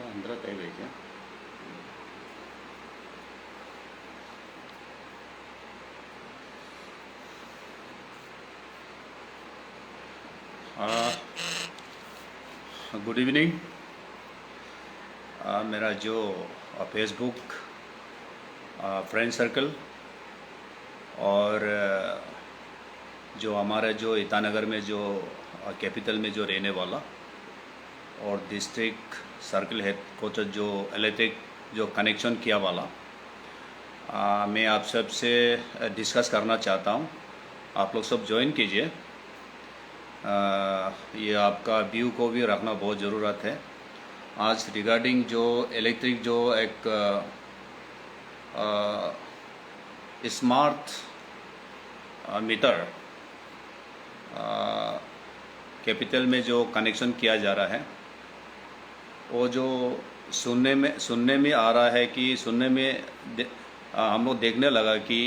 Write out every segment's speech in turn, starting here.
अंदर तय क्या गुड इवनिंग। मेरा जो फेसबुक फ्रेंड सर्कल और जो हमारा जो ईटानगर में जो कैपिटल में जो रहने वाला और डिस्ट्रिक्ट सर्कल हेड क्वार्टर जो इलेक्ट्रिक जो कनेक्शन किया वाला, मैं आप सब से डिस्कस करना चाहता हूँ। आप लोग सब ज्वाइन कीजिए। ये आपका व्यू को भी रखना बहुत ज़रूरत है। आज रिगार्डिंग जो इलेक्ट्रिक जो एक स्मार्ट मीटर कैपिटल में जो कनेक्शन किया जा रहा है, वो जो सुनने में आ रहा है कि सुनने में हम लोग देखने लगा कि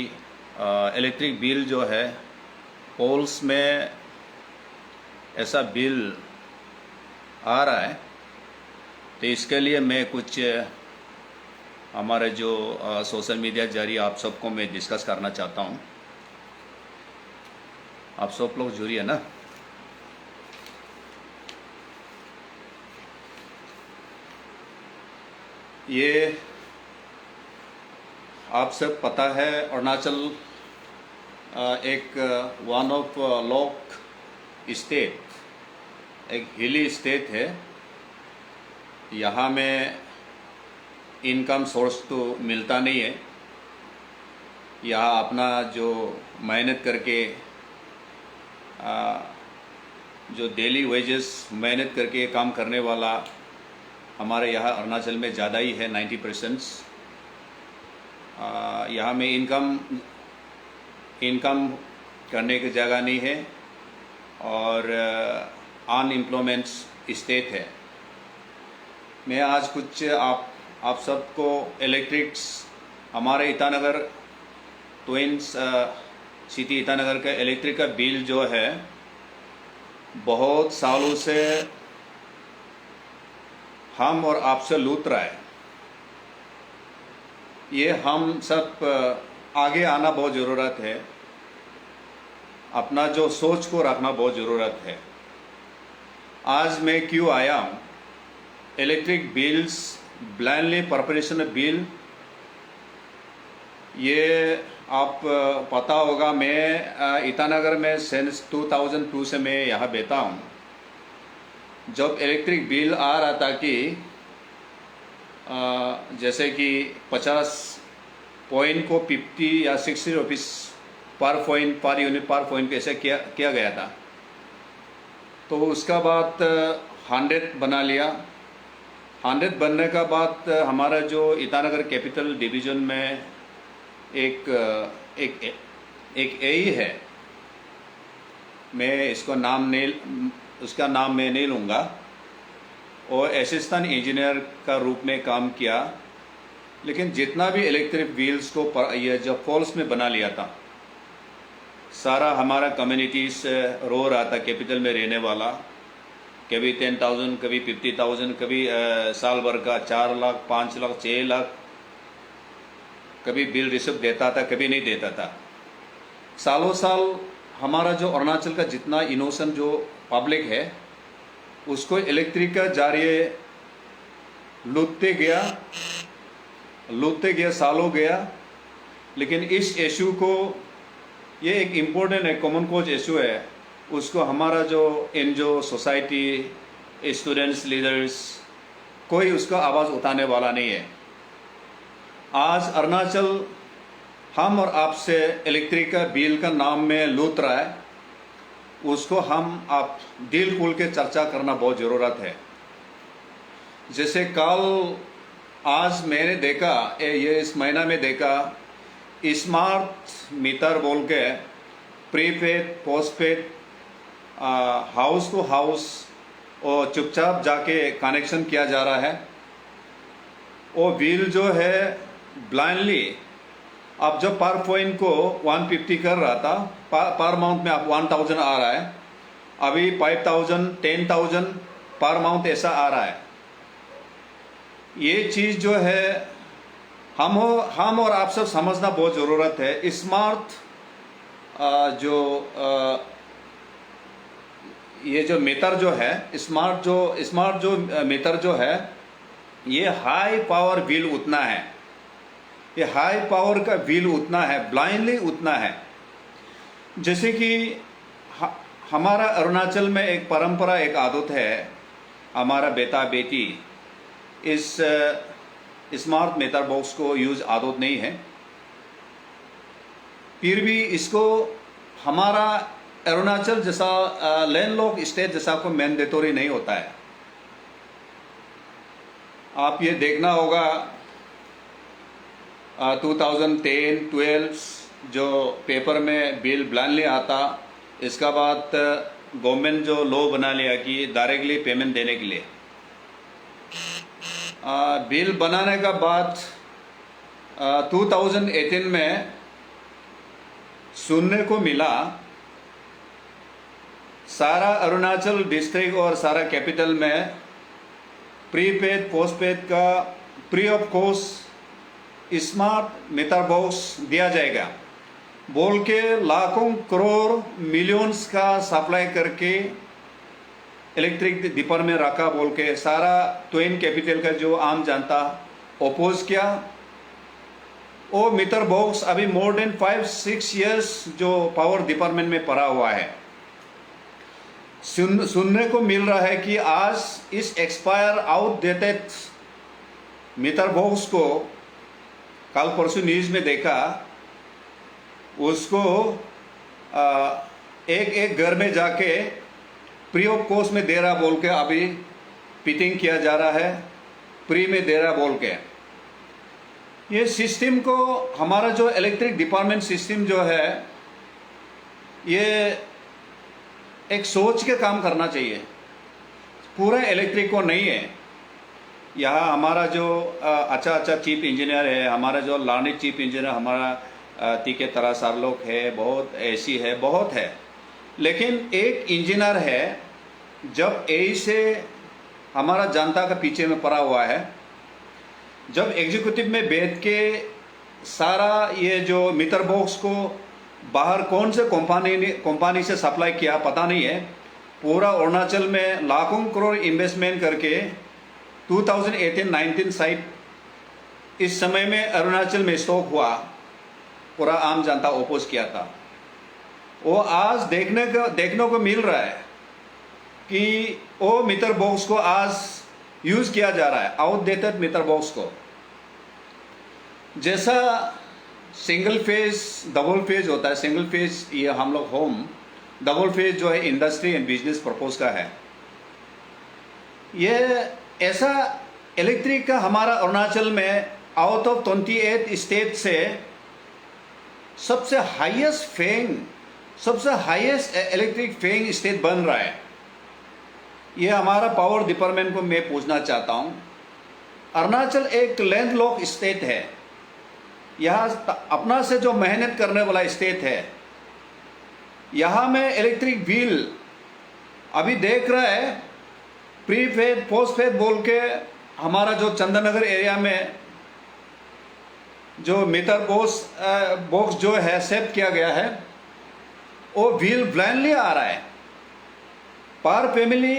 इलेक्ट्रिक बिल जो है पोल्स में ऐसा बिल आ रहा है। तो इसके लिए मैं कुछ हमारे जो सोशल मीडिया जारी आप सबको मैं डिस्कस करना चाहता हूँ। आप सब लोग जुड़िए ना। ये आप सब पता है, अरुणाचल एक वन ऑफ लॉक स्टेट, एक हिली स्टेट है। यहाँ में इनकम सोर्स तो मिलता नहीं है। यहाँ अपना जो मेहनत करके जो डेली वेजेस मेहनत करके काम करने वाला हमारे यहाँ अरुणाचल में ज़्यादा ही है, 90%। यहाँ में इनकम करने की जगह नहीं है और अनएम्प्लॉयमेंट स्टेट है। मैं आज कुछ आप सबको इलेक्ट्रिक्स हमारे ईटानगर ट्विंस सिटी ईटानगर का इलेक्ट्रिक का बिल जो है बहुत सालों से हम और आपसे लूट रहा है। ये हम सब आगे आना बहुत ज़रूरत है। अपना जो सोच को रखना बहुत ज़रूरत है। आज मैं क्यों आया हूँ, electric bills blindly preparation bill, ये आप पता होगा। मैं ईटानगर में सिंस 2002 से मैं यहाँ बैठा हूँ। जब इलेक्ट्रिक बिल आ रहा था कि जैसे कि 50 पॉइंट को 50 या 60 रुपीज़ पर पॉइंट पर यूनिट पर पॉइंट ऐसे किया गया था। तो उसका बाद 100 बना लिया। 100 बनने का बाद हमारा जो ईटानगर कैपिटल डिवीज़न में एक एई है, मैं इसको उसका नाम मैं नहीं लूँगा, और असिस्टेंट इंजीनियर का रूप में काम किया। लेकिन जितना भी इलेक्ट्रिक व्हील्स को ये जो फॉल्स में बना लिया था, सारा हमारा कम्युनिटीज रो रहा था कैपिटल में रहने वाला। कभी 10,000, कभी 50,000, कभी साल भर का 4 लाख, 5 लाख, 6 लाख कभी बिल रिसिप्ट देता था, कभी नहीं देता था। सालों साल हमारा जो अरुणाचल का जितना इनोसेंट जो पब्लिक है, उसको इलेक्ट्रिक का जारिए लूटते गया, सालों गया। लेकिन इस इशू को, ये एक इम्पोर्टेंट है, कॉमन कोज इशू है, उसको हमारा जो सोसाइटी, स्टूडेंट्स, लीडर्स, कोई उसका आवाज़ उठाने वाला नहीं है। आज अरुणाचल हम और आपसे इलेक्ट्रिक का बिल का नाम में लूट रहा है। उसको आप दिल खोल के चर्चा करना बहुत ज़रूरत है। जैसे कल आज मैंने देखा, ये इस महीना में देखा, स्मार्ट मीटर बोल के prepaid, postpaid, house to house और चुपचाप जाके कनेक्शन किया जा रहा है। वो बिल जो है ब्लाइंडली, अब जब पर पॉइंट को 150 कर रहा था, पर माउंट में आप 1000 आ रहा है। अभी 5000, 10,000 पर माउंट ऐसा आ रहा है। ये चीज़ जो है हम और आप सब समझना बहुत ज़रूरत है। स्मार्ट ये जो मीटर जो है, स्मार्ट जो मीटर जो है, ये हाई पावर बिल उतना है, ये हाई पावर का बिल उतना है, ब्लाइंडली उतना है। जैसे कि हमारा अरुणाचल में एक परंपरा, एक आदत है, हमारा बेटा बेटी इस स्मार्ट मीटर बॉक्स को यूज आदत नहीं है, फिर भी इसको हमारा अरुणाचल जैसा लैंडलॉक स्टेट जैसा को मैंडेटरी नहीं होता है। आप ये देखना होगा 2010-12 जो पेपर में बिल ब्लाइंडली आता, इसका बाद गवर्नमेंट जो लॉ बना लिया कि डायरेक्टली पेमेंट देने के लिए। बिल बनाने का बाद 2018 में सुनने को मिला सारा अरुणाचल डिस्ट्रिक्ट और सारा कैपिटल में प्रीपेड पोस्टपेड का free of cost smart meter box दिया जाएगा बोल के लाखों करोड़ मिलियंस का सप्लाई करके इलेक्ट्रिक डिपार्टमेंट रखा बोल के सारा ट्वेन कैपिटल का जो आम जनता ओपोज किया। वो मीटर बॉक्स अभी मोर देन 5-6 इयर्स जो पावर डिपार्टमेंट में पड़ा हुआ है। सुनने को मिल रहा है कि आज इस एक्सपायर आउटडेटेड मीटर बॉक्स को कल परसों न्यूज में देखा, उसको एक घर में जाके फ्री ऑफ कॉस्ट में दे रहा बोल के अभी पिटिंग किया जा रहा है, फ्री में दे रहा बोल के। ये सिस्टम को हमारा जो इलेक्ट्रिक डिपार्टमेंट सिस्टम जो है, ये एक सोच के काम करना चाहिए, पूरा इलेक्ट्रिक को नहीं है। यहाँ हमारा जो अच्छा चीफ इंजीनियर है, हमारा जो लर्निंग चीफ इंजीनियर हमारा तीके तरह सार लोग है, बहुत ऐसी है, बहुत है। लेकिन एक इंजीनियर है जब ऐसे हमारा जनता का पीछे में पड़ा हुआ है, जब एग्जीक्यूटिव में बैठ के सारा ये जो मीटर बॉक्स को बाहर कौन से कंपनी से सप्लाई किया पता नहीं है, पूरा अरुणाचल में लाखों करोड़ इन्वेस्टमेंट करके 2018-19 साइट इस समय में अरुणाचल में स्टॉक हुआ, पूरा आम जनता ओपोज किया था। वो आज देखने को मिल रहा है कि वो मीटर बॉक्स को आज यूज किया जा रहा है, आउटडेटेड मीटर बॉक्स को। जैसा सिंगल फेज डबल फेज होता है, सिंगल फेज ये हम लोग होम, डबल फेज जो है इंडस्ट्री एंड बिजनेस पर्पस का है। ये ऐसा इलेक्ट्रिक का हमारा अरुणाचल में आउट ऑफ 28 स्टेट से सबसे हाईएस्ट इलेक्ट्रिक फेंग स्टेट बन रहा है। ये हमारा पावर डिपार्टमेंट को मैं पूछना चाहता हूँ, अरुणाचल एक लैंडलॉक स्टेट है, यहाँ अपना से जो मेहनत करने वाला स्टेट है, यहाँ में इलेक्ट्रिक बिल अभी देख रहा है प्रीपेड पोस्टपेड बोल के। हमारा जो चंदननगर एरिया में जो मीटर बॉक्स जो है सेट किया गया है, वो बिल ब्लाइंडली आ रहा है। पर फैमिली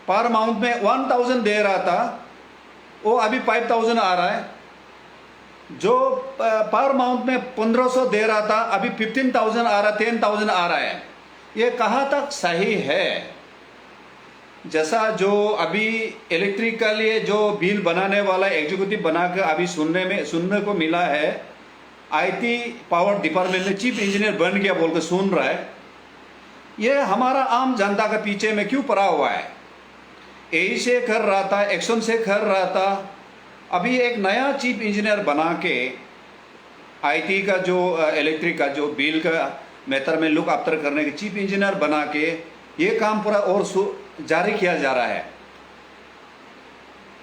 पर माउंट में 1000 दे रहा था, वो अभी 5000 आ रहा है। जो पर माउंट में 1500 दे रहा था, अभी 15,000 आ रहा है, 10,000 आ रहा है। ये कहाँ तक सही है? जैसा जो अभी इलेक्ट्रिक के लिए जो बिल बनाने वाला एग्जीक्यूटिव बना के अभी सुनने को मिला है, आईटी पावर डिपार्टमेंट में चीफ इंजीनियर बन गया बोल के सुन रहा है। ये हमारा आम जनता के पीछे में क्यों पड़ा हुआ है? यही से कर रहा था, एक्शन से कर रहा था। अभी एक नया चीफ इंजीनियर बना के आईटी का जो इलेक्ट्रिक का जो बिल का मेथड में लुक आफ्टर करने के चीफ इंजीनियर बना के ये काम पूरा और जारी किया जा रहा है।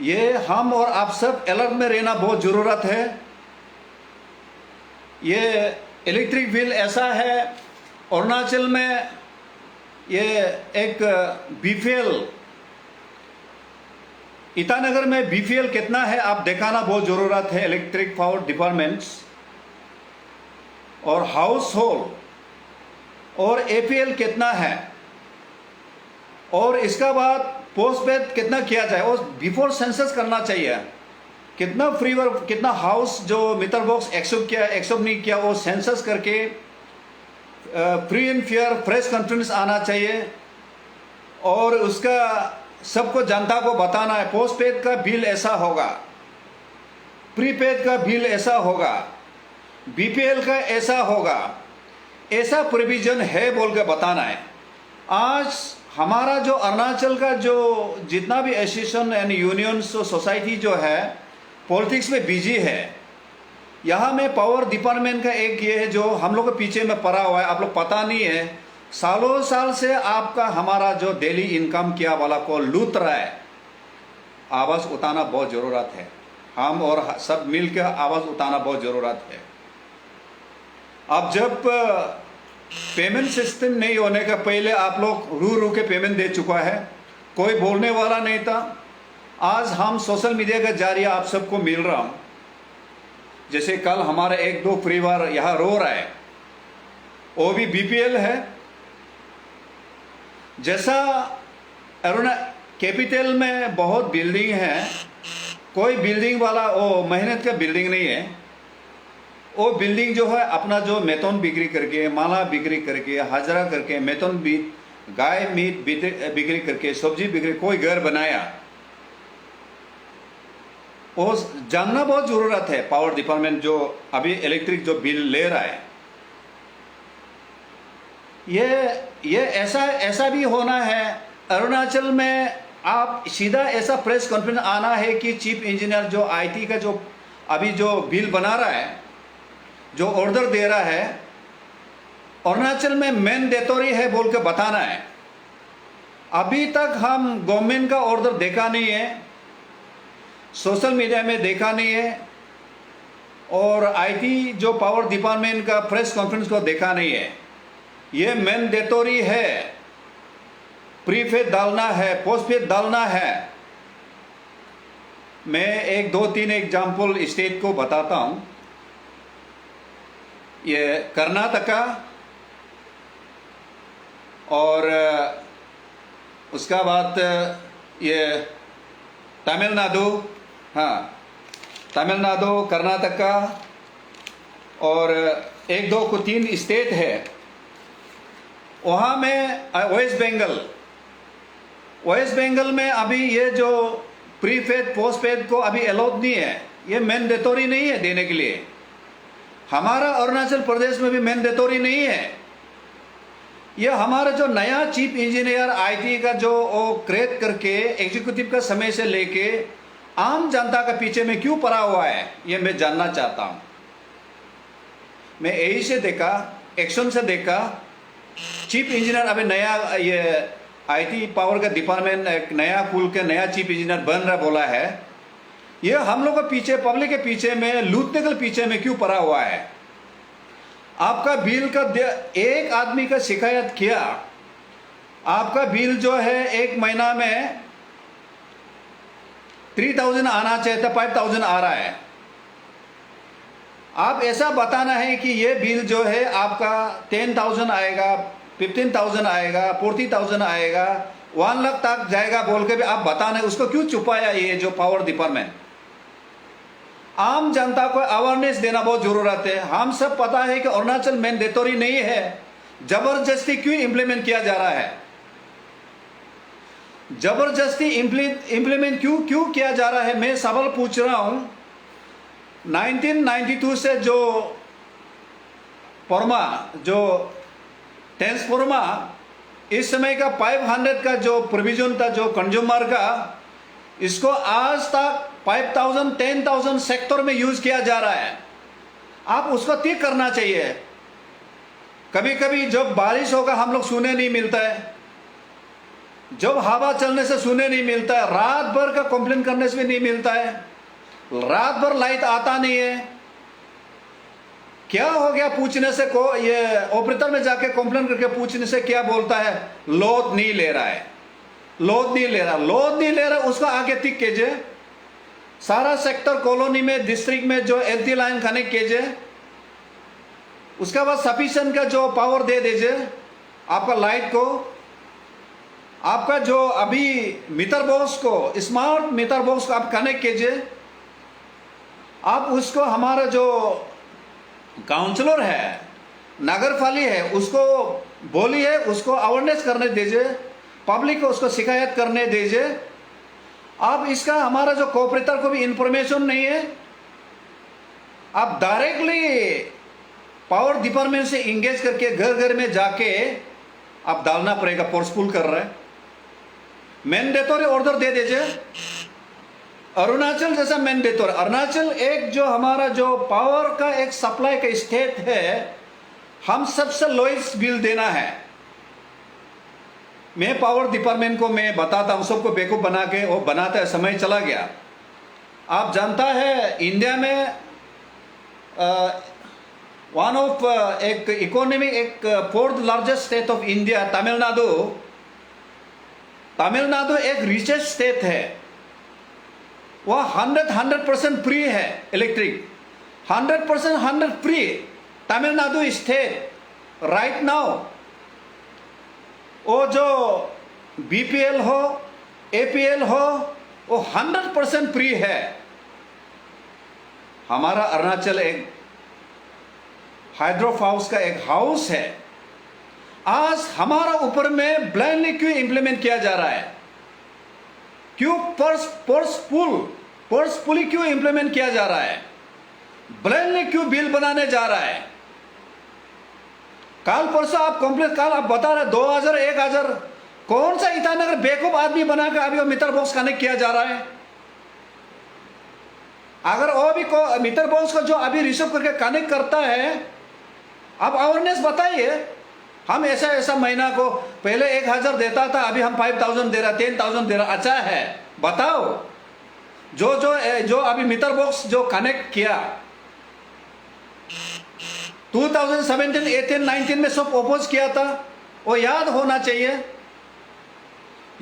ये हम और आप सब अलर्ट में रहना बहुत ज़रूरत है। ये इलेक्ट्रिक बिल ऐसा है अरुणाचल में, ये एक बीपीएल ईटानगर में बीपीएल कितना है आप दिखाना बहुत ज़रूरत है, इलेक्ट्रिक पावर डिपार्टमेंट्स और हाउस होल्ड, और एपीएल कितना है, और इसका बाद पोस्ट पेड कितना किया जाए, और बिफोर सेंसस करना चाहिए। कितना फ्री वर्क, कितना हाउस जो मीटर बॉक्स एक्सेप्ट किया, एक्सेप्ट नहीं किया, वो सेंसस करके free and fair fresh countries आना चाहिए, और उसका सबको जनता को बताना है। पोस्ट पेड का बिल ऐसा होगा, प्रीपेड का बिल ऐसा होगा, बीपीएल का ऐसा होगा, ऐसा प्रोविजन है बोल के बताना है। आज हमारा जो अरुणाचल का जो जितना भी एसोसिएशन एंड यूनियंस सोसाइटी जो है पॉलिटिक्स में बिजी है। यहाँ में पावर डिपार्टमेंट का एक ये है जो हम लोग के पीछे में पड़ा हुआ है, आप लोग पता नहीं है, सालों साल से आपका हमारा जो डेली इनकम किया वाला को लूट रहा है। आवाज़ उठाना बहुत ज़रूरत है, हम और सब मिल के आवाज़ उठाना बहुत ज़रूरत है। अब जब पेमेंट सिस्टम नहीं होने का पहले आप लोग रू के पेमेंट दे चुका है, कोई बोलने वाला नहीं था। आज हम सोशल मीडिया के जरिए आप सबको मिल रहा हूँ। जैसे कल हमारा एक दो परिवार यहाँ रो रहा है, वो भी बीपीएल है। जैसा अरुणा कैपिटल में बहुत बिल्डिंग है, कोई बिल्डिंग वाला वो मेहनत का बिल्डिंग नहीं है। वो बिल्डिंग जो है अपना जो मेथन बिक्री करके, माला बिक्री करके, हाजरा करके, मेथन भी गाय मीट बिक्री करके, सब्जी बिक्री, कोई घर बनाया। वो जानना बहुत ज़रूरत है पावर डिपार्टमेंट जो अभी इलेक्ट्रिक जो बिल ले रहा है। ये ऐसा भी होना है अरुणाचल में। आप सीधा ऐसा प्रेस कॉन्फ्रेंस आना है कि चीफ इंजीनियर जो आईटी का जो अभी जो बिल बना रहा है, जो ऑर्डर दे रहा है, अरुणाचल में मैंडेटरी है बोल के बताना है। अभी तक हम गवर्नमेंट का ऑर्डर देखा नहीं है, सोशल मीडिया में देखा नहीं है, और आईटी जो पावर डिपार्टमेंट का प्रेस कॉन्फ्रेंस को देखा नहीं है। ये मैंडेटरी है, प्रीपेड डालना है, पोस्टपेड डालना है। मैं एक दो तीन एग्जाम्पल स्टेट को बताता हूँ। ये कर्नाटका और उसका बाद ये तमिलनाडु, हाँ तमिलनाडु, कर्नाटका और एक दो को तीन स्टेट है। वहाँ में वेस्ट बंगाल में अभी ये जो प्रीपेड पोस्टपेड को अभी अलाउड नहीं है, ये मैंडेटरी नहीं है देने के लिए। हमारा अरुणाचल प्रदेश में भी मैंडेटरी नहीं है। ये हमारा जो नया चीफ इंजीनियर आईटी का जो वो क्रिएट करके एग्जीक्यूटिव का समय से लेके आम जनता का पीछे में क्यों पड़ा हुआ है, ये मैं जानना चाहता हूँ। मैं यही से देखा, एक्शन से देखा, चीफ इंजीनियर अभी नया ये आईटी पावर का डिपार्टमेंट एक नया कुल के नया चीफ इंजीनियर बन रहा बोला है। ये हम लोग के पीछे, पब्लिक के पीछे में, लूटने के पीछे में क्यों पड़ा हुआ है। आपका बिल का एक आदमी का शिकायत किया, आपका बिल जो है एक महीना में 3000 आना चाहिए था, 5000 आ रहा है। आप ऐसा बताना है कि ये बिल जो है आपका 10,000 आएगा, 15,000 आएगा, 40,000 आएगा, 1 लाख तक जाएगा बोल के भी आप बताना है। उसको क्यों छुपाया ये जो पावर डिपार्टमेंट। आम जनता को अवेयरनेस देना बहुत जरूरत है। हम सब पता है कि अरुणाचल मैंडेटरी नहीं है, जबरदस्ती क्यों इंप्लीमेंट किया जा रहा है, जबरदस्ती इंप्लीमेंट क्यों किया जा रहा है। मैं सवाल पूछ रहा हूं। 1992 से जो फॉर्मा, जो ट्रांसफॉर्मा, इस समय का 500 का जो प्रोविजन था जो कंज्यूमर का, इसको आज तक 5,000 10,000 सेक्टर में यूज किया जा रहा है। आप उसको ठीक करना चाहिए। कभी कभी जब बारिश होगा हम लोग सुने नहीं मिलता है, जब हवा चलने से सुने नहीं मिलता है, रात भर का कंप्लेन करने से भी नहीं मिलता है, रात भर लाइट आता नहीं है। क्या हो गया पूछने से को ये ऑपरेटर में जाके कंप्लेन करके पूछने से क्या बोलता है, लोड नहीं ले रहा है। लोड नहीं ले रहा, उसको आगे टिक कीजिए। सारा सेक्टर कॉलोनी में, डिस्ट्रिक्ट में जो एलटी लाइन कनेक्ट कीजिए। उसके बाद सफिशिएंट का जो पावर दे दीजिए आपका लाइट को। आपका जो अभी मीटर बॉक्स को, स्मार्ट मीटर बॉक्स को आप कनेक्ट कीजिए। आप उसको, हमारा जो काउंसलर है, नगरपालिका है, उसको बोलिए, उसको अवेयरनेस करने दीजिए, पब्लिक को उसको शिकायत करने दीजिए। आप इसका, हमारा जो कॉपरेटर को भी इंफॉर्मेशन नहीं है, आप डायरेक्टली पावर डिपार्टमेंट से इंगेज करके घर घर में जाके आप डालना पड़ेगा। फोर्सफुल कर रहा है, मैंडेटरी ऑर्डर दे दीजिए। अरुणाचल जैसा मैंडेटरी, अरुणाचल एक जो हमारा जो पावर का एक सप्लाई का स्टेट है, हम सबसे लोएस्ट बिल देना है। मैं पावर डिपार्टमेंट को मैं बताता हूं, सबको बेवकूफ बना के वो बनाता है, समय चला गया। आप जानता है इंडिया में वन ऑफ एक इकोनॉमी, एक fourth largest state of India Tamil Nadu एक रिचेस्ट स्टेट है। वह 100% फ्री है electric, 100% free Tamil Nadu state right now. वो जो बीपीएल हो, एपीएल हो, वो 100% फ्री है। हमारा अरुणाचल एक हाइड्रो हाउस का एक हाउस है। आज हमारा ऊपर में ब्लाइंडली क्यों इंप्लीमेंट किया जा रहा है? क्यों फोर्सफुली क्यों इंप्लीमेंट किया जा रहा है? ब्लाइंडली क्यों बिल बनाने जा रहा है? काल परसों आप कंप्लीट, काल आप बता रहे 2000 1000, कौन सा ईटानगर बेवकूफ आदमी बनाकर अभी वो मीटर बॉक्स कनेक्ट किया जा रहा है? अगर वो भी मीटर बॉक्स को जो अभी रिसीव करके कनेक्ट करता है, आप अवेयरनेस बताइए। हम ऐसा ऐसा महीना को पहले 1000 देता था, अभी हम 5000 दे रहा, 10,000 दे रहा। अच्छा है, बताओ। जो अभी मीटर बॉक्स जो कनेक्ट किया 2017, 18, 19 में सब ओपोज किया था, वो याद होना चाहिए।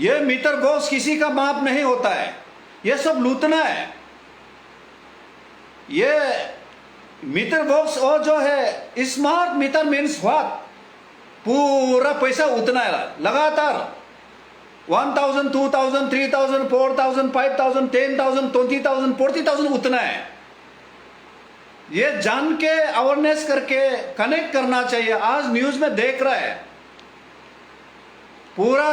ये मीटर बॉक्स किसी का माप नहीं होता है, ये सब लूटना है। ये मीटर बॉक्स और जो है स्मार्ट मीटर मीन्स व्हाट, पूरा पैसा उतना है लगातार 1000, 2000, 3000, 4000, 5000, 10,000, 20,000, 40,000 उतना है। ये जान के अवेयरनेस करके कनेक्ट करना चाहिए। आज न्यूज में देख रहा है पूरा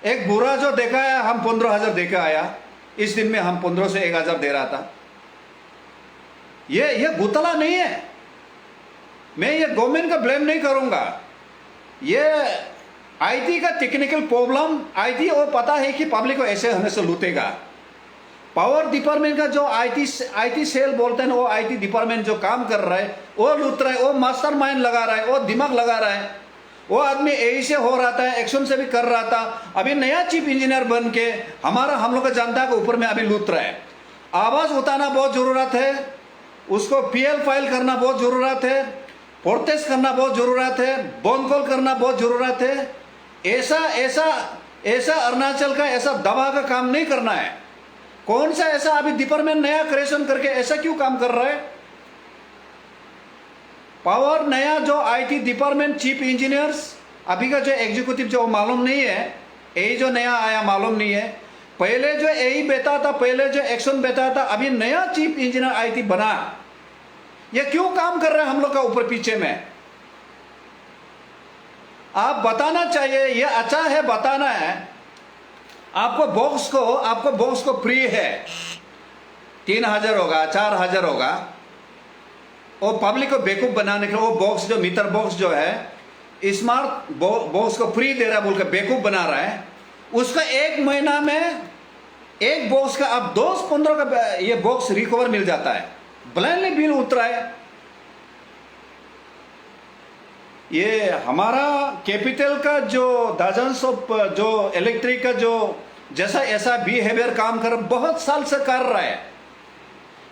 एक बुरा जो देखा है, हम 15,000 देखा आया, इस दिन में हम 15 से 1000 दे रहा था। ये घोटाला नहीं है। मैं ये गवर्नमेंट का ब्लेम नहीं करूंगा, ये आईटी का टेक्निकल प्रॉब्लम। आईटी वो पता है कि पब्लिक को ऐसे होने से लूटेगा। पावर डिपार्टमेंट का जो आईटी सेल बोलते हैं, वो आईटी डिपार्टमेंट जो काम कर रहा है वो लूट रहा है, वो मास्टरमाइंड लगा रहा है, वो दिमाग लगा रहा है। वो आदमी यही से हो रहा था, एक्शन से भी कर रहा था। अभी नया चीफ इंजीनियर बन के हम लोग का जनता के ऊपर में अभी लूट रहा है। आवाज उठाना बहुत जरूरत है, उसको पीएल फाइल करना बहुत जरूरत है, प्रोटेस्ट करना बहुत जरूरत है, बोन कॉल करना बहुत जरूरत है। ऐसा अरुणाचल का ऐसा दबा का काम नहीं करना है। कौन सा ऐसा अभी डिपार्टमेंट नया क्रिएशन करके ऐसा क्यों काम कर रहा है? पावर नया जो आईटी डिपार्टमेंट चीफ इंजीनियर्स अभी का जो एग्जीक्यूटिव जो मालूम नहीं है, यही जो नया आया मालूम नहीं है। पहले जो यही बेटा था, पहले जो एक्शन बेटा था, अभी नया चीफ इंजीनियर आईटी बना। ये क्यों काम कर रहा है हम लोग का ऊपर पीछे में? आप बताना चाहिए, ये अच्छा है बताना है। आपको बॉक्स को फ्री है, 3000 होगा, 4000 होगा। वो पब्लिक को बेवकूफ बनाने के लिए वो बॉक्स जो मीटर बॉक्स जो है स्मार्ट बॉक्स को फ्री दे रहा है बोल के बेवकूफ बना रहा है। उसका एक महीना में एक बॉक्स का अब 10-15 का ये बॉक्स रिकवर मिल जाता है। ब्लाइंडली बिल उतरा है। ये हमारा कैपिटल का जो दर्जन्स ऑफ जो इलेक्ट्रिक का जो जैसा ऐसा बिहेवियर काम कर बहुत साल से कर रहा है।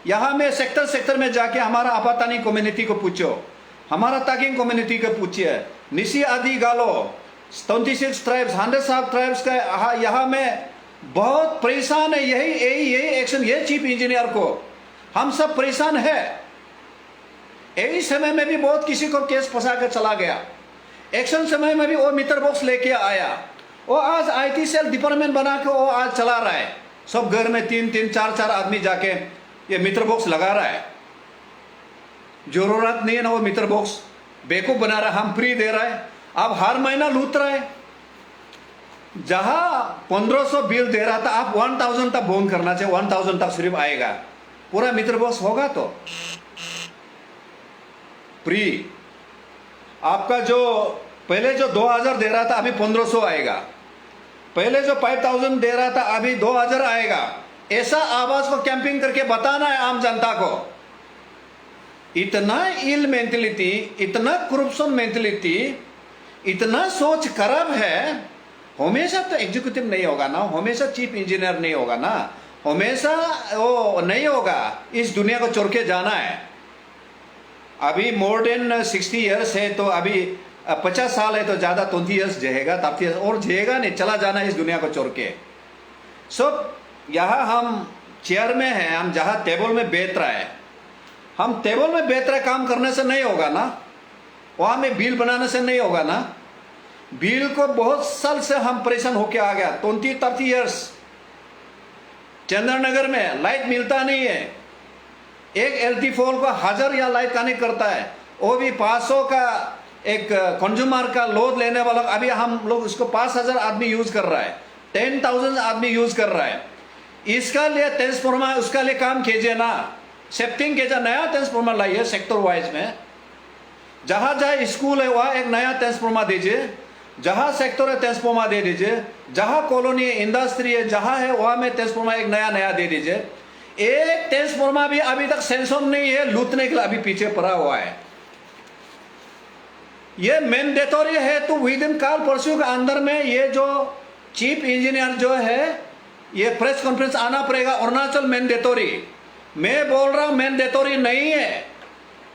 यहाँ में सेक्टर में जाके हमारा अपातानी कम्युनिटी को पूछो, हमारा ताकिंग कम्युनिटी को पूछिए, निसी आदि गालो, 26 ट्राइब्स, 100 ट्राइब्स का यहाँ में बहुत परेशान है। यही एक्शन, ये चीफ इंजीनियर को हम सब परेशान है। यही समय में भी बहुत किसी को केस फंसा कर चला गया। एक्शन समय में भी वो मीटर बॉक्स लेके आया। वो आज IT सेल डिपार्टमेंट बना के वो आज चला रहा है। सब घर में 3-3, 4-4 आदमी जाके ये मीटर बॉक्स लगा रहा है। जरूरत नहीं है ना वो मीटर बॉक्स, बेवकूफ बना रहा है। हम फ्री दे रहा है, अब हर महीना लूट रहा है। जहां 1500 बिल दे रहा था, आप 1000 तक बोन करना चाहिए। 1000 तक सिर्फ आएगा, पूरा मीटर बॉक्स होगा तो फ्री। आपका जो पहले जो 2000 दे रहा था अभी 1500 आएगा। पहले जो 5000 दे रहा था अभी 2000 आएगा। ऐसा आवाज को कैंपिंग करके बताना है आम जनता को। इतना इल मेंटेलिटी, इतना करप्शन मेंटेलिटी, इतना सोच खराब है। हमेशा तो एग्जीक्यूटिव नहीं होगा ना, हमेशा चीफ इंजीनियर नहीं होगा ना, हमेशा वो नहीं होगा। इस दुनिया को छोड़ के जाना है। अभी मोर देन 60 ईयर्स है, तो अभी 50 साल है तो ज्यादा 20 ईयर्स जिएगा, 30 ईयर्स और जिएगा नहीं, चला जाना इस दुनिया को छोड़ के। यहाँ हम चेयर में हैं, हम जहाँ टेबल में बैठ रहा है, हम टेबल में बैठ रहे, काम करने से नहीं होगा ना, वहां में बिल बनाने से नहीं होगा ना। बिल को बहुत साल से हम परेशान होके आ गया, 20-30 ईयर्स। चंद्रनगर में लाइट मिलता नहीं है। एक LT4 को 1000 या लाइट कनेक्ट करता है, वो भी 500 का एक कंज्यूमर का लोड लेने वाला। अभी हम लोग उसको 5000 आदमी यूज कर रहा है, 10,000 आदमी यूज कर रहा है। इसका लिए ट्रांसफॉर्मर, उसका लिए काम कीजिए ना, शिफ्टिंग कीजिए, नया ट्रांसफॉर्मर लाइए सेक्टर वाइज में। जहां जहां स्कूल है वहां एक नया ट्रांसफॉर्मर दीजिए, जहां सेक्टर है ट्रांसफॉर्मर दे दीजिए, जहां कॉलोनी है, इंडस्ट्री है, जहां है वहां में ट्रांसफॉर्मर एक नया दे दीजिए। एक ट्रांसफॉर्मर भी अभी तक सेंसन नहीं है, लूटने के लिए अभी पीछे पड़ा हुआ है। ये मैंडेटरी है, तो विद इन काल परसों के अंदर में ये जो चीफ इंजीनियर जो है, ये प्रेस कॉन्फ्रेंस आना पड़ेगा। अरुणाचल मैंडेटरी, मैं बोल रहा हूं मैंडेटरी नहीं है।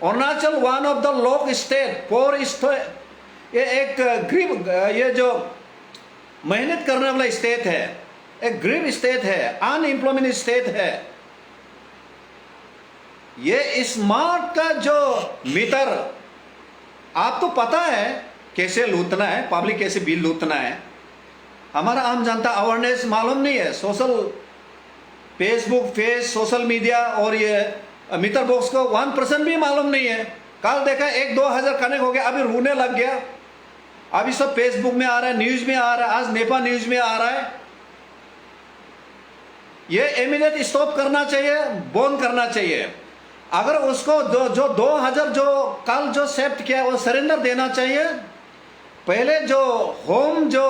अरुणाचल वन ऑफ द लोक स्टेट, पोर स्टेट, ये एक गरीब, ये जो मेहनत करने वाला स्टेट है, एक गरीब स्टेट है, अनएम्प्लॉयमेंट स्टेट है। ये स्मार्ट का जो मीटर, आप तो पता है कैसे लूटना है, पब्लिक कैसे बिल लूटना है। हमारा आम जनता अवेयरनेस मालूम नहीं है। सोशल मीडिया और ये मीटर बॉक्स को 1% भी मालूम नहीं है। कल देखा 1-2 हजार कनेक्ट हो गया, अभी रोने लग गया। अभी सब फेसबुक में आ रहा है, न्यूज में आ रहा है, आज नेपा न्यूज में आ रहा है। ये इमीडिएट स्टॉप करना चाहिए, बंद करना चाहिए। अगर उसको जो 2000 जो कल जो सेफ्ट किया वो सरेंडर देना चाहिए। पहले जो होम जो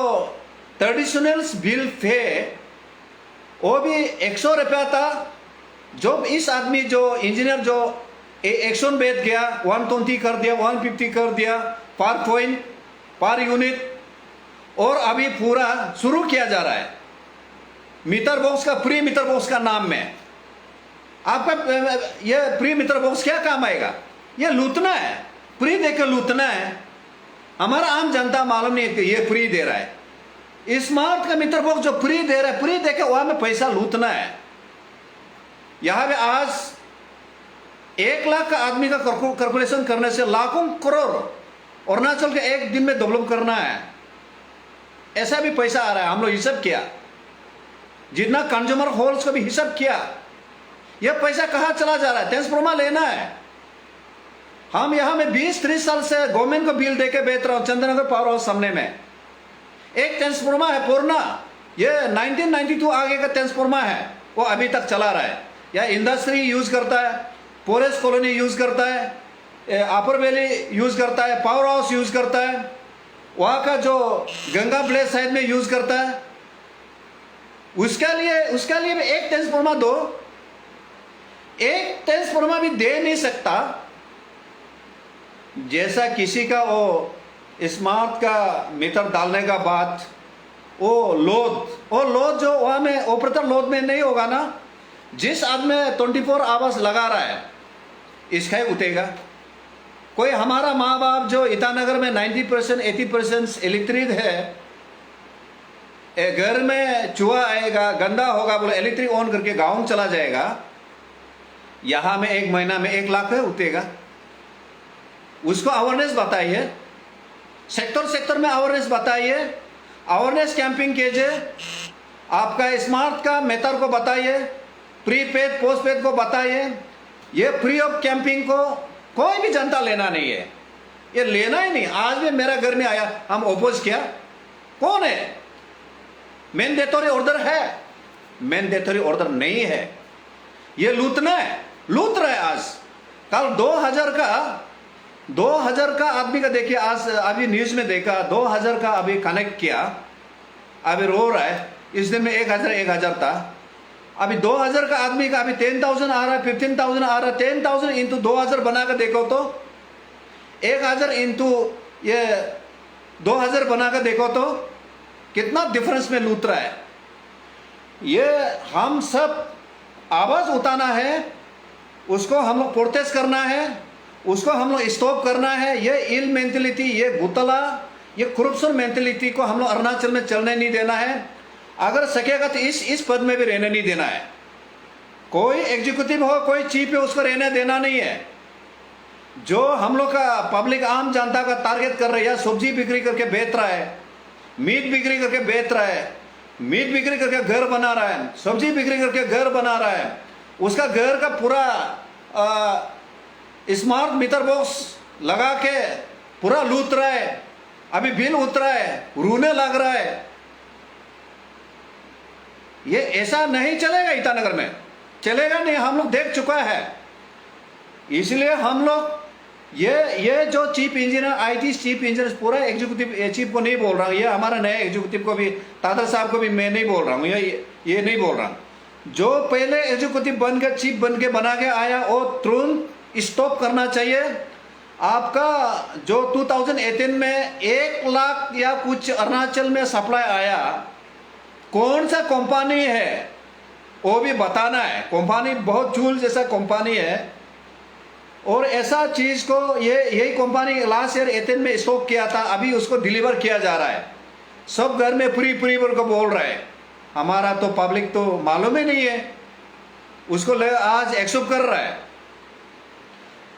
ट्रेडिशनल बिल थे वो भी 100 रुपया था। जो इस आदमी जो इंजीनियर जो एक्शन बैठ गया, 120 कर दिया, 150 कर दिया पर पॉइंट पर यूनिट, और अभी पूरा शुरू किया जा रहा है मीटर बॉक्स का, फ्री मीटर बॉक्स का नाम में। आपका ये फ्री मीटर बॉक्स क्या काम आएगा? ये लूटना है, फ्री देकर लूटना है। हमारा आम जनता मालूम नहीं है कि ये फ्री दे रहा है। स्मार्ट का मीटर बॉक्स जो फ्री दे रहा है, फ्री देकर वहां में पैसा लूटना है। यहां पे आज 1 लाख का आदमी का कैलकुलेशन करने से लाखों करोड़ अरुणाचल के एक दिन में डेवलप करना है, ऐसा भी पैसा आ रहा है। हम लोग हिसाब किया, जितना कंज्यूमर होल्स को भी हिसाब किया, यह पैसा कहां चला जा रहा है। ट्रांसफॉर्मर लेना है। हम यहां में 20-30 साल से गवर्नमेंट को बिल देके बेच रहा हूं। चंद्रनगर पावर हाउस सामने में एक ट्रांसफॉर्मर है पुराना, ये 1992 आगे का ट्रांसफॉर्मर है, वो अभी तक चला रहा है। या इंडस्ट्री यूज करता है, पोरेस कॉलोनी यूज करता है, अपर वैली यूज करता है, पावर हाउस यूज करता है, वहां का जो गंगा ब्लेड साइड में यूज करता है। उसका लिए भी एक ट्रांसफॉर्मर दो। एक ट्रांसफॉर्मर भी दे नहीं सकता। जैसा किसी का वो स्मार्ट का मीटर डालने का बाद वो लोड जो वहां में ऑपरेटर लोड में नहीं होगा ना, जिस आदमी 24 आवर्स लगा रहा है इसका ही उठेगा। कोई हमारा माँ बाप जो ईटानगर में 90% 80% इलेक्ट्रिक है, घर में चूहा आएगा, गंदा होगा बोले इलेक्ट्रिक ऑन करके गाँव में चला जाएगा, यहाँ में 1 महीना में 1 लाख है उठेगा। उसको अवेयरनेस बताइए, सेक्टर में अवेयरनेस बताइए, अवेयरनेस कैंपिंग कीजिए, आपका स्मार्ट का मेथड को बताइए, प्रीपेड पोस्टपेड को बताइए। ये फ्री ऑफ कैंपिंग को कोई भी जनता लेना नहीं है, ये लेना ही नहीं। आज भी मेरा घर में आया, हम ओपोज किया, कौन है? मैंडेटरी ऑर्डर है, मैंडेटरी ऑर्डर नहीं है। ये लूटना है, लूट रहा है। आज कल 2000 का आदमी का देखिए, आज अभी न्यूज में देखा 2000 का अभी कनेक्ट किया, अभी रो रहा है। इस दिन में 1000 था, अभी 2000 का आदमी का अभी 10,000 आ रहा है, 15,000 आ रहा है। 10,000 इंटू 2000 बनाकर देखो तो 1000 इंटू ये 2000 बनाकर देखो तो कितना डिफरेंस में लूट रहा है। ये हम सब आवाज उठाना है, उसको हम लोग प्रोटेस्ट करना है, उसको हम लोग स्टॉप करना है। ये इल मेंटेलिटी, ये गुतला, ये करप्शन मेंटेलिटी को हम लोग अरुणाचल में चलने नहीं देना है। अगर सकेगा तो इस पद में भी रहने नहीं देना है। कोई एग्जीक्यूटिव हो, कोई चीफ है, उसको रहने देना नहीं है। जो हम लोग का पब्लिक आम जनता का टारगेट कर रहा है, या सब्जी बिक्री करके बेच रहा है, मीट बिक्री करके बेच रहा है, मीट बिक्री करके घर बना रहा है, सब्जी बिक्री करके घर बना रहा है, उसका घर का पूरा स्मार्ट मीटर बॉक्स लगा के पूरा लूट रहा है। अभी बिल उतरा है, रोने लग रहा है। ये ऐसा नहीं चलेगा, ईटानगर में चलेगा नहीं, हम लोग देख चुका है। इसलिए हम लोग ये जो chief engineer, IT chief engineer, पूरा एग्जीक्यूटिव चीफ को नहीं बोल रहा हूँ, ये हमारा नया एग्जीक्यूटिव को भी, तादर साहब को भी मैं नहीं बोल रहा हूँ, ये नहीं बोल रहा हूँ। जो पहले एग्जीक्यूटिव बन के, चीफ बन के बना के आया, वो तुरंत स्टॉप करना चाहिए। आपका जो 2018 में 1 लाख या कुछ अरुणाचल में सप्लाई आया, कौन सा कंपनी है वो भी बताना है। कंपनी बहुत चूल जैसा कंपनी है, और ऐसा चीज को यही कंपनी लास्ट ईयर 18 में स्टॉक किया था, अभी उसको डिलीवर किया जा रहा है। सब घर में फ्री को बोल रहा है, हमारा तो पब्लिक तो मालूम ही नहीं है, उसको आज एक्सेप्ट कर रहा है।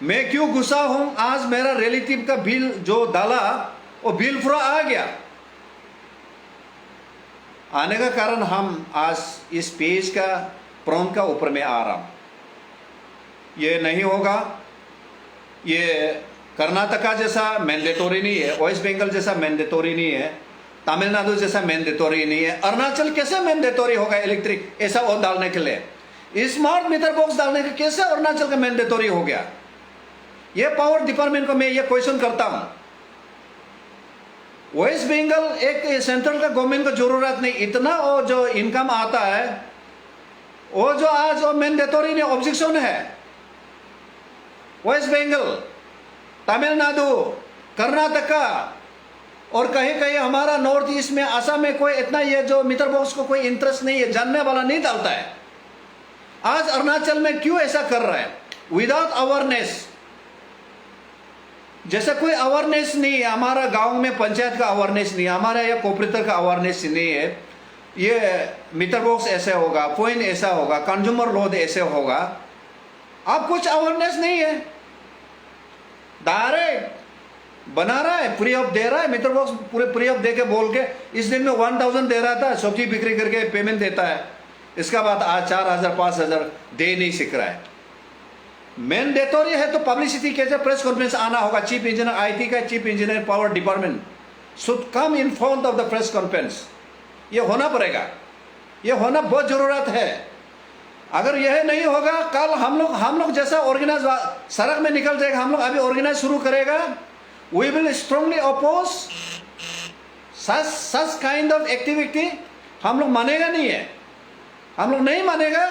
मैं क्यों गुस्सा हूं? आज मेरा रिलेटिव का बिल जो डाला, वो बिल पूरा आ गया। आने का कारण हम आज इस पेज का प्रॉम्प्ट का ऊपर में आ रहा हूं। ये नहीं होगा, ये कर्नाटका जैसा मैंडेटोरी नहीं है, वेस्ट बंगाल जैसा मैंडेटोरी नहीं है, तमिलनाडु जैसा मैंडेटोरी नहीं है। अरुणाचल कैसे मैंडेटोरी होगा इलेक्ट्रिक ऐसा वो डालने के लिए? स्मार्ट मीटर बॉक्स डालने के कैसे अरुणाचल का मैंडेटोरी हो गया? ये पावर डिपार्टमेंट को मैं ये क्वेश्चन करता हूं। वेस्ट बंगाल एक सेंट्रल का गवर्नमेंट को जरूरत नहीं, इतना वो जो इनकम आता है, वो जो आज वो मैंडेटोरी ने ऑब्जेक्शन है। वेस्ट बंगाल, तमिलनाडु, कर्नाटका और कहीं कहीं हमारा नॉर्थ ईस्ट में, असम में कोई इतना ये जो मीटर बॉक्स को कोई इंटरेस्ट नहीं है, जानने वाला नहीं डालता है। आज अरुणाचल में क्यों ऐसा कर रहा है? Without awareness. जैसे कोई अवेयरनेस नहीं है, हमारा गांव में पंचायत का अवेयरनेस नहीं है, हमारा या कोऑपरेटर का अवेयरनेस नहीं है, ये मीटर बॉक्स ऐसे होगा, पॉइंट ऐसा होगा, कंज्यूमर लॉ ऐसे होगा। अब कुछ अवेयरनेस नहीं है, डायरेक्ट बना रहा है, फ्री ऑफ दे रहा है। मीटर बॉक्स पूरे फ्री ऑफ दे के बोल के इस दिन में 1000 दे रहा था, सब्जी बिक्री करके पेमेंट देता है, इसका बाद आज 4000 5000 दे नहीं सीख रहा है। मैंडेटोरी है तो पब्लिसिटी कैसे, प्रेस कॉन्फ्रेंस आना होगा। चीफ इंजीनियर, आईटी का chief engineer, power department should come in front of the press conference. ये होना पड़ेगा, ये होना बहुत जरूरत है। अगर यह नहीं होगा, कल हम लोग जैसा ऑर्गेनाइज सड़क में निकल जाएगा, हम लोग अभी ऑर्गेनाइज शुरू करेगा। We will strongly oppose such kind of activity. हम लोग मानेगा नहीं है, हम लोग नहीं मानेगा।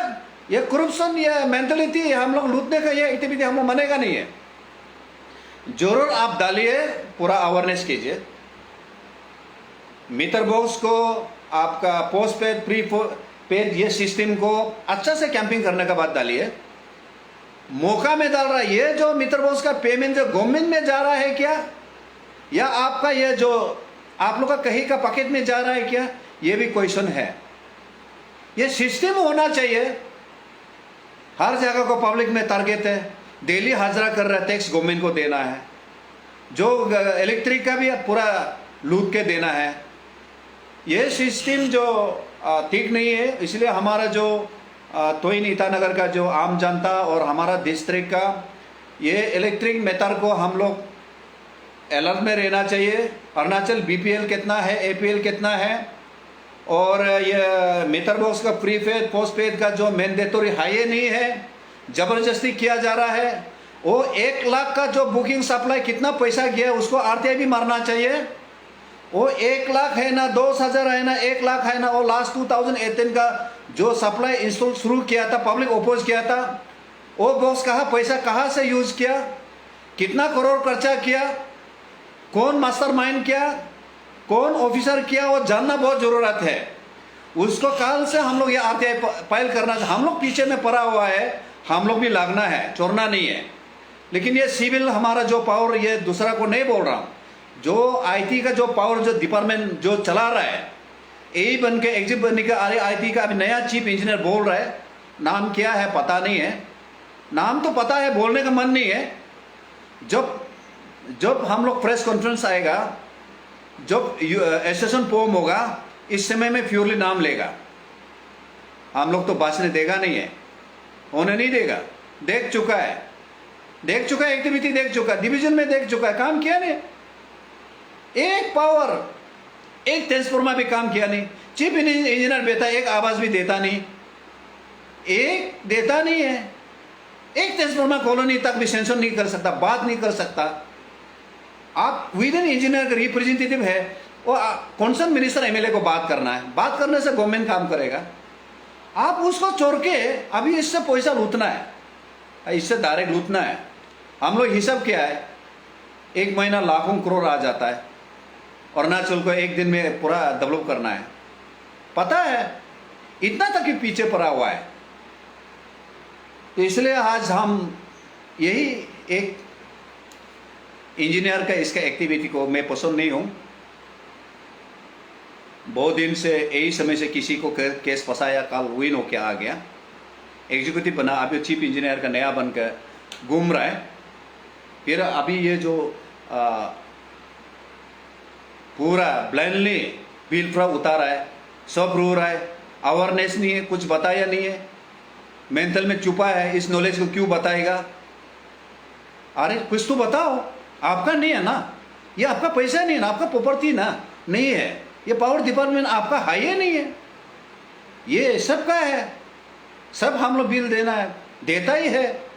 ये करप्शन, ये मेंटलिटी, हम लोग लूटने का ये एक्टिविटी हम लोग मानेगा नहीं है। जरूर आप डालिए, पूरा अवेयरनेस कीजिए। मीटर बॉक्स को आपका पोस्ट पेड, प्री पेड, ये सिस्टम को अच्छा से कैंपिंग करने के बाद डालिए। मौका में डाल रहा है। ये जो मीटर बॉक्स का पेमेंट जो गवर्नमेंट में जा रहा है क्या, या आपका ये जो आप लोग का कहीं का पॉकेट में जा रहा है क्या, ये भी क्वेश्चन है। ये सिस्टम होना चाहिए। हर जगह को पब्लिक में टारगेट है, डेली हाजिरा कर रहा है, टैक्स गवर्नमेंट को देना है, जो इलेक्ट्रिक का भी पूरा लूट के देना है। ये सिस्टम जो ठीक नहीं है। इसलिए हमारा जो तोइन ईटानगर का जो आम जनता और हमारा डिस्ट्रिक्ट का ये इलेक्ट्रिक मीटर को हम लोग अलर्ट में रहना चाहिए। अरुणाचल बीपीएल कितना है, एपीएल कितना है, और ये मीटर बॉक्स का प्रीपेड पोस्टपेड का जो मैंडेटरी हाई नहीं है, जबरदस्ती किया जा रहा है। वो 1 लाख का जो बुकिंग सप्लाई कितना पैसा गया उसको आरटीआई भी मारना चाहिए। वो 1 लाख है ना, 10,000 है ना, 1 लाख है ना, वो लास्ट 2018 का जो सप्लाई इंस्टॉल शुरू किया था, पब्लिक अपोज किया था, वो बॉक्स पैसा कहाँ से यूज किया, कितना करोड़ खर्चा किया, कौन मास्टरमाइंड किया, कौन ऑफिसर किया, वो जानना बहुत जरूरत है। उसको काल से हम लोग ये आरटीआई फाइल करना, हम लोग पीछे में पड़ा हुआ है, हम लोग भी लागना है, छोड़ना नहीं है। लेकिन ये सिविल हमारा जो पावर, ये दूसरा को नहीं बोल रहा हूँ, जो आईटी का जो पावर जो डिपार्टमेंट जो चला रहा है, ए बन के एग्जिट बनने का, अरे आईटी का अभी नया चीफ इंजीनियर बोल रहा है, नाम क्या है पता नहीं है, नाम तो पता है, बोलने का मन नहीं है। जब हम लोग प्रेस कॉन्फ्रेंस आएगा, जब एसेशन फॉर्म होगा, इस समय में प्योरली नाम लेगा। हम लोग तो भाषण देगा नहीं है, होने नहीं देगा। देख चुका है एक्टिविटी देख चुका है, डिवीजन में देख चुका है, काम किया नहीं। एक पावर, एक ट्रांसफॉर्मर भी काम किया नहीं। चीफ इंजीनियर बेटा एक आवाज भी देता नहीं, एक देता नहीं है। एक ट्रांसफॉर्मर कॉलोनी तक भी सेंशन नहीं कर सकता, बात नहीं कर सकता। आप विद इन इंजीनियर का रिप्रेजेंटेटिव है, वो कॉन्सर्न मिनिस्टर एमएलए को बात करना है, बात करने से गवर्नमेंट काम करेगा। आप उसको छोड़ के अभी इससे पैसा लूटना है, इससे डायरेक्ट लूटना है। हम लोग हिसाब क्या है, 1 महीना लाखों करोड़ आ जाता है। अरुणाचल को 1 दिन में पूरा डेवलप करना है, पता है, इतना तक ही पीछे पड़ा हुआ है। तो इसलिए आज हम यही एक इंजीनियर का इसका एक्टिविटी को मैं पसंद नहीं हूँ। बहुत दिन से यही समय से किसी को केस फंसाया, कल विन होके आ गया, एग्जीक्यूटिव बना, अभी चीफ इंजीनियर का नया बनकर घूम रहा है। फिर अभी ये जो पूरा ब्लाइंडली बिल पर उतारा है, सब रो रहा है, अवेयरनेस नहीं है, कुछ बताया नहीं है, मेंटल में छुपा है, इस नॉलेज को क्यों बताएगा? अरे कुछ तो बताओ, आपका नहीं है ना, ये आपका पैसा नहीं है ना, आपका प्रॉपर्टी ना नहीं है, ये पावर डिपार्टमेंट आपका हाई है नहीं है, ये सबका है, सब हम लोग बिल देना है, देता ही है।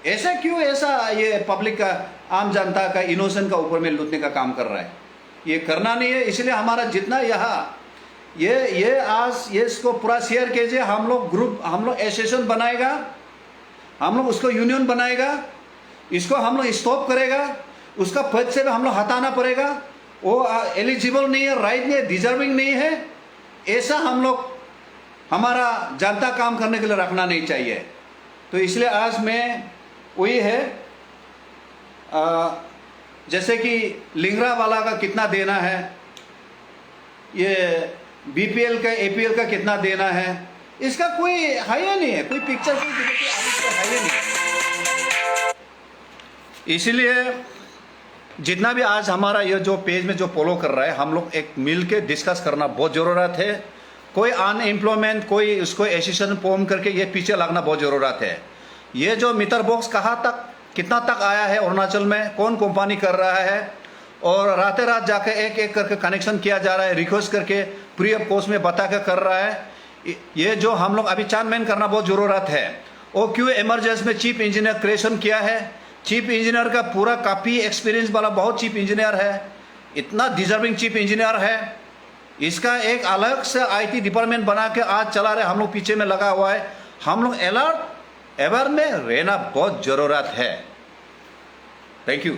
ऐसा क्यों, ऐसा ये पब्लिक का, आम जनता का इनोसेंट का ऊपर में लूटने का काम कर रहा है? ये करना नहीं है। इसलिए हमारा जितना यहाँ ये आज ये इसको पूरा शेयर कीजिए। हम लोग ग्रुप, हम लोग एसोसिएशन बनाएगा, हम लोग उसको यूनियन बनाएगा, इसको हम लोग स्टॉप करेगा, उसका पद से भी हम लोग हटाना पड़ेगा। वो एलिजिबल नहीं है, राइट नहीं है, डिजर्विंग नहीं है, ऐसा हम लोग हमारा जनता काम करने के लिए रखना नहीं चाहिए। तो इसलिए आज मैं वही है, जैसे कि लिंगरा वाला का कितना देना है, ये बीपीएल का एपीएल का कितना देना है, इसका कोई हाई नहीं है, कोई पिक्चर कोई हाई नहीं है। इसलिए जितना भी आज हमारा ये जो पेज में जो फॉलो कर रहा है, हम लोग एक मिल के डिस्कस करना बहुत ज़रूरत है। कोई अनएम्प्लॉयमेंट, कोई उसको एसोसिएशन फॉर्म करके ये पीछे लगना बहुत ज़रूरत है। ये जो मीटर बॉक्स कहाँ तक, कितना तक आया है अरुणाचल में, कौन कंपनी कर रहा है, और रातें रात जाकर एक एक करके कनेक्शन किया जा रहा है, रिक्वेस्ट करके फ्री ऑफ कॉस्ट में बता के कर रहा है। ये जो हम लोग अभी चांदमैन करना बहुत ज़रूरत है। और क्यों इमरजेंसी में चीफ इंजीनियर क्रिएशन किया है, चीफ इंजीनियर का पूरा काफ़ी एक्सपीरियंस वाला बहुत चीफ इंजीनियर है, इतना डिजर्विंग चीफ इंजीनियर है। इसका एक अलग से आईटी डिपार्टमेंट बना के आज चला रहे, हम लोग पीछे में लगा हुआ है। हम लोग अलर्ट एवर में रहना बहुत ज़रूरत है। Thank you.